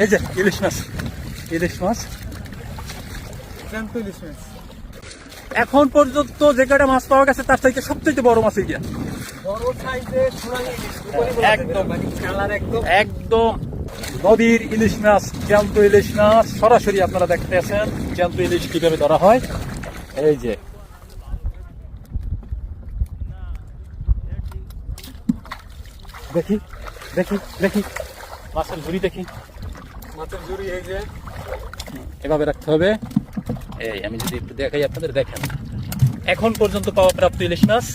এই যে ইলিশ মাছ, ইলিশ মাছ। এখন পর্যন্ত যে কয়টা মাছ পাওয়া গেছে তার চাইতে সবচেয়ে বড় মাছ এইটা। একদম একদম নদীর ইলিশ মাছ, জ্যান্ত ইলিশ মাছ সরাসরি আপনারা দেখতে আছেন জ্যান্ত ইলিশ কিভাবে ধরা হয়। এই যে দেখি দেখি দেখি মাছের ঝুড়ি দেখি, মাছের ঝুড়ি এই যে এভাবে রাখতে হবে। এই আমি যদি একটু দেখাই আপনাদের, দেখেন এখন পর্যন্ত পাওয়া প্রাপ্ত ইলিশ মাছ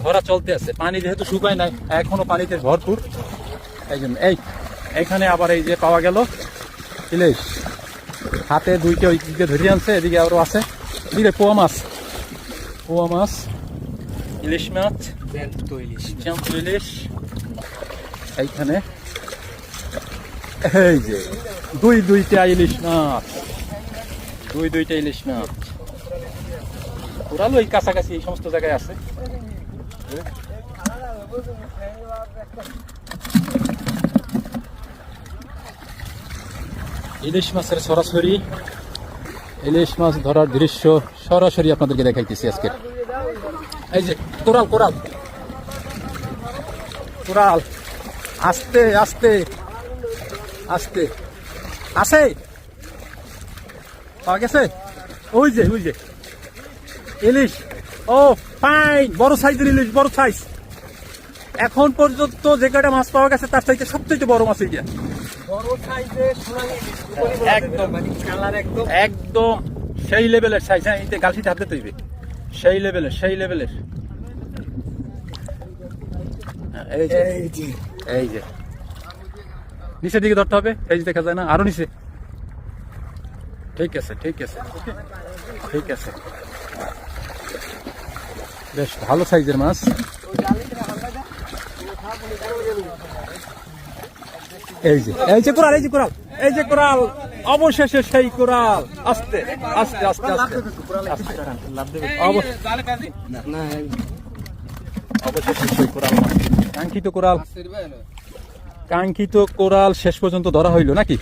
ধরা চলতে আছে। পানি যেহেতু শুকায় নাই, এখনো পানিতে ভরপুর, এই জন্য এইখানে আবার এই যে পাওয়া গেল ইলিশ, হাতে দুইটা ওই দিকে ধরে আনছে, এদিকে আরো আছে, এদিকে পোয়া মাছ, পোয়া মাছ, ইলিশ মাছ, জ্যান্ত ইলিশ। এইখানে এই যে দুইটা ইলিশ মাছ, দুইটা ইলিশ মাছ। কোরাল ওই কাছাকাছি এই সমস্ত জায়গায় আছে। ইলিশ মাছের সরাসরি ইলিশ মাছ ধরার দৃশ্য সরাসরি আপনাদেরকে দেখাইতেছি আজকে। এই যে কোরাল কোরাল কোরাল, আস্তে আস্তে আস্তে আসে, পাওয়া গেছে। ওই যে ইলিশ, ও ফাইন, বড় সাইজের ইলিশ, বড় সাইজ। এখন পর্যন্ত যে কয়টা মাছ পাওয়া গেছে তার চাইতে সবচেয়ে বড় মাছ এইটা। একদম একদম সেই লেভেলের সাইজ। হ্যাঁ, এতে গালছিতে হাতে তৈরি, সেই লেভেলের। এই যে নিচের দিকে ধরতে হবে, এই যে দেখা যায় না, আরো নিচে। ঠিক আছে বেশ ভালো সাইজের মাছ। এই যে কোরাল, অবশেষে সেই কোরাল। আস্তে আস্তে আস্তে আস্তে অবশেষে সেই কোরাল, কাঙ্ক্ষিত কোরাল শেষ পর্যন্ত ধরা হইল নাকি?